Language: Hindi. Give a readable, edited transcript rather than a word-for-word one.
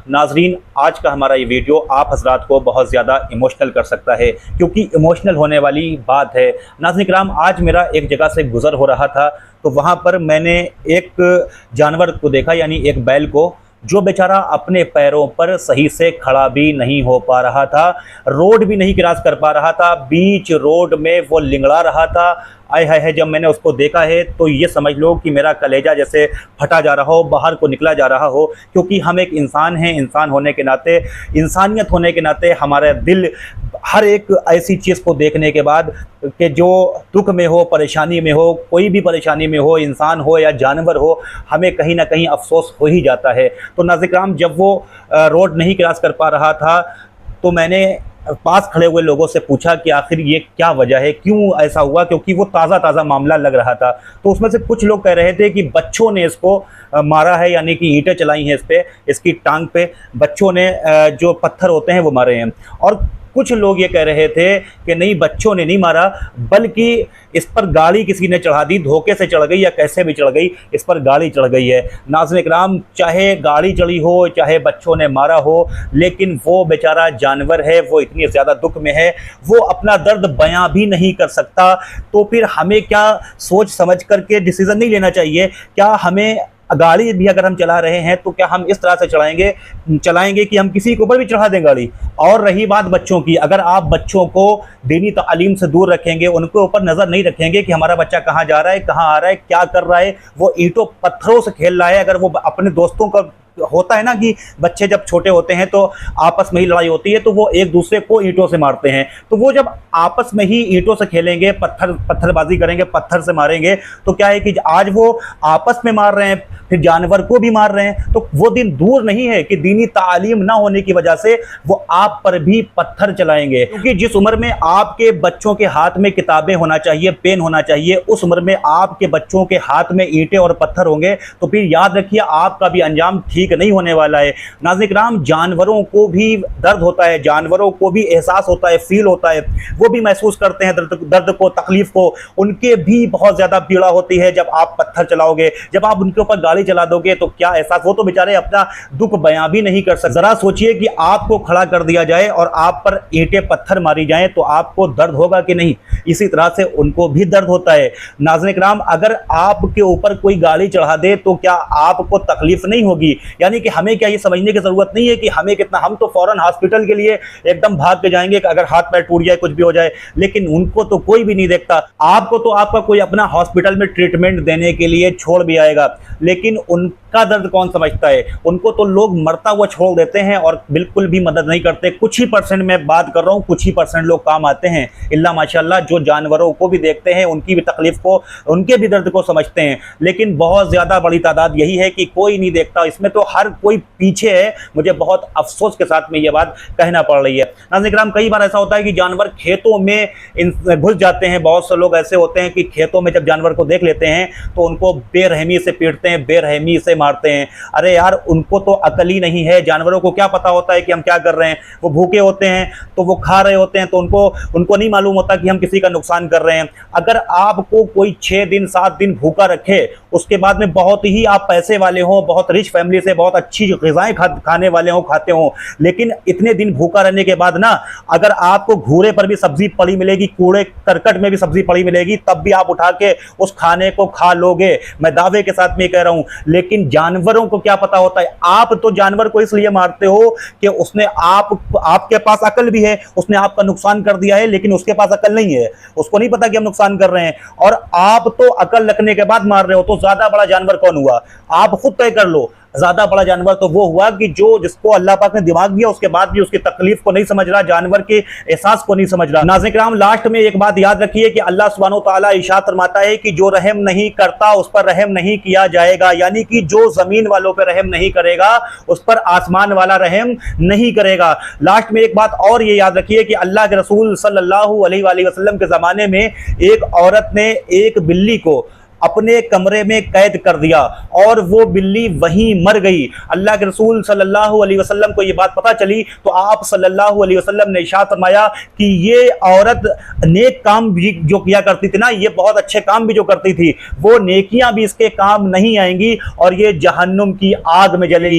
नाजरीन, आज का हमारा ये वीडियो आप हजरात को बहुत ज़्यादा इमोशनल कर सकता है, क्योंकि इमोशनल होने वाली बात है। नाज़रीन किराम, आज मेरा एक जगह से गुज़र हो रहा था, तो वहाँ पर मैंने एक जानवर को देखा, यानी एक बैल को, जो बेचारा अपने पैरों पर सही से खड़ा भी नहीं हो पा रहा था, रोड भी नहीं क्रॉस कर पा रहा था, बीच रोड में वो लिंगड़ा रहा था। आय हाय है, जब मैंने उसको देखा है तो ये समझ लो कि मेरा कलेजा जैसे फटा जा रहा हो, बाहर को निकला जा रहा हो, क्योंकि हम एक इंसान हैं। इंसान होने के नाते, इंसानियत होने के नाते हमारा दिल हर एक ऐसी चीज़ को देखने के बाद कि जो दुख में हो, परेशानी में हो, कोई भी परेशानी में हो, इंसान हो या जानवर हो, हमें कहीं ना कहीं अफसोस हो ही जाता है। तो नाज़रीन, जब वो रोड नहीं क्रॉस कर पा रहा था तो मैंने पास खड़े हुए लोगों से पूछा कि आखिर ये क्या वजह है, क्यों ऐसा हुआ, क्योंकि वो ताज़ा मामला लग रहा था। तो उसमें से कुछ लोग कह रहे थे कि बच्चों ने इसको मारा है, यानी कि ईंटें चलाई हैं इस पे, इसकी टांग पे बच्चों ने जो पत्थर होते हैं वो मारे हैं। और कुछ लोग ये कह रहे थे कि नहीं, बच्चों ने नहीं मारा, बल्कि इस पर गाड़ी किसी ने चढ़ा दी, धोखे से चढ़ गई या कैसे भी चढ़ गई, इस पर गाड़ी चढ़ गई है। नाज़रीन इकराम, चाहे गाड़ी चढ़ी हो, चाहे बच्चों ने मारा हो, लेकिन वो बेचारा जानवर है, वो इतनी ज़्यादा दुख में है, वो अपना दर्द बयां भी नहीं कर सकता। तो फिर हमें क्या सोच समझ करके डिसीज़न नहीं लेना चाहिए? क्या हमें गाड़ी भी अगर हम चला रहे हैं तो क्या हम इस तरह से चलाएंगे कि हम किसी के ऊपर भी चढ़ा दें गाड़ी? और रही बात बच्चों की, अगर आप बच्चों को दीनी तालीम से दूर रखेंगे, उनके ऊपर नज़र नहीं रखेंगे कि हमारा बच्चा कहाँ जा रहा है, कहाँ आ रहा है, क्या कर रहा है, वो ईंटों पत्थरों से खेल रहा है, अगर वो अपने दोस्तों का होता है ना कि बच्चे जब छोटे होते हैं तो आपस में ही लड़ाई होती है, तो वो एक दूसरे को ईंटों से मारते हैं, तो वो जब आपस में ही ईंटों से खेलेंगे, पत्थरबाजी करेंगे, पत्थर से मारेंगे, तो क्या है कि आज वो आपस में मार रहे हैं, फिर जानवर को भी मार रहे हैं, तो वो दिन दूर नहीं है कि दीनी तालीम ना होने की वजह से वो आप पर भी पत्थर चलाएंगे। क्योंकि जिस उम्र में आपके बच्चों के हाथ में किताबें होना चाहिए, पेन होना चाहिए, उस उम्र में आपके बच्चों के हाथ में ईंटें और पत्थर होंगे, तो फिर याद रखिए आपका भी अंजाम ठीक नहीं होने वाला है। नाज़रीन किराम, जानवरों को भी दर्द होता है, जानवरों को भी एहसास होता है, फील होता है, वो भी महसूस करते हैं दर्द को, तकलीफ को, उनके भी बहुत ज़्यादा पीड़ा होती है। जब आप पत्थर चलाओगे, जब आप उनके ऊपर गाड़ी चला दोगे, तो क्या एहसास, वो तो बेचारे अपना दुख बयां भी नहीं कर सकते। जरा सोचिए कि आपको खड़ा कर दिया जाए और आप पर ईंटें पत्थर मारी जाएं, तो आपको दर्द होगा कि नहीं? इसी तरह से उनको भी दर्द होता है। नाज़रीन किराम, अगर आपके ऊपर कोई गाड़ी चढ़ा दे तो क्या आपको तकलीफ नहीं होगी? यानी कि हमें क्या ये समझने की जरूरत नहीं है कि हमें कितना, हम तो फौरन हॉस्पिटल के लिए एकदम भाग के जाएंगे कि अगर हाथ पैर टूट जाए, कुछ भी हो जाए, लेकिन उनको तो कोई भी नहीं देखता। आपको तो आपका कोई अपना हॉस्पिटल में ट्रीटमेंट देने के लिए छोड़ भी आएगा, लेकिन उनका दर्द कौन समझता है? उनको तो लोग मरता हुआ छोड़ देते हैं और बिल्कुल भी मदद नहीं करते। कुछ ही परसेंट मैं बात कर रहा हूँ, कुछ ही परसेंट लोग काम आते हैं, इल्ला माशाल्लाह, जो जानवरों को भी देखते हैं, उनकी भी तकलीफ को, उनके भी दर्द को समझते हैं। लेकिन बहुत ज़्यादा बड़ी तादाद यही है कि कोई नहीं देखता, इसमें तो हर कोई पीछे है। मुझे बहुत अफसोस के साथ में ये बात कहना पड़ रही है। नाज़रीन किराम, कई बार ऐसा होता है कि जानवर खेतों में घुस जाते हैं। बहुत से लोग ऐसे होते हैं कि खेतों में जब जानवर को देख लेते हैं तो उनको बेरहमी से पीटते हैं, बेरहमी से मारते हैं। अरे यार, उनको तो अकल ही नहीं है। जानवरों को क्या पता होता है कि हम क्या कर रहे हैं? वो भूखे होते हैं तो वो खा रहे होते हैं, तो उनको नहीं मालूम होता कि हम किसी का नुकसान कर रहे हैं। अगर आपको कोई 6 दिन 7 दिन भूखा रखे, उसके बाद में बहुत ही आप पैसे वाले हो, बहुत रिच फैमिली से, बहुत अच्छी ग़िज़ाएं खाने वाले हो, खाते हो, लेकिन इतने दिन भूखा रहने के बाद ना, अगर आपको घूरे पर भी सब्जी पड़ी मिलेगी, कूड़े करकट में भी सब्जी पड़ी मिलेगी, तब भी आप उठा के उस खाने को खा लोगे। मैं दावे के साथ में कह रहा हूं। लेकिन जानवरों को क्या पता होता है? आप तो जानवर को इसलिए मारते हो कि उसने आपके पास अकल भी है, उसने आपका नुकसान कर दिया है, लेकिन उसके पास अकल नहीं है, उसको नहीं पता कि हम नुकसान कर रहे हैं, और आप तो अकल रखने के बाद मार रहे हो। तो ज्यादा बड़ा जानवर कौन हुआ? आप खुद तय कर लो। ज्यादा बड़ा जानवर तो वो हुआ कि जिसको अल्लाह पाक ने दिमाग दिया, उसके बाद भी उसकी तकलीफ को नहीं समझ रहा, जानवर के एहसास को नहीं समझ रहा। नाज़रीन किराम, लास्ट में एक बात याद रखिए कि अल्लाह सुब्हानहू तआला इरशाद फरमाता है कि जो रहम नहीं करता उस पर रहम नहीं किया जाएगा। यानी कि जो जमीन वालों पर रहम नहीं करेगा, उस पर आसमान वाला रहम नहीं करेगा। लास्ट में एक बात और ये याद रखिए कि अल्लाह के रसूल सल्लल्लाहु अलैहि वसल्लम के जमाने में एक औरत ने एक बिल्ली को अपने कमरे में कैद कर दिया और वो बिल्ली वहीं मर गई। अल्लाह के रसूल सल्लल्लाहु अलैहि वसल्लम को ये बात पता चली तो आप सल्लल्लाहु अलैहि वसल्लम ने इरशाद फरमाया कि ये औरत नेक काम भी जो किया करती थी ना, ये बहुत अच्छे काम भी जो करती थी, वो नेकियां भी इसके काम नहीं आएंगी और ये जहन्नुम की आग में जलेगी।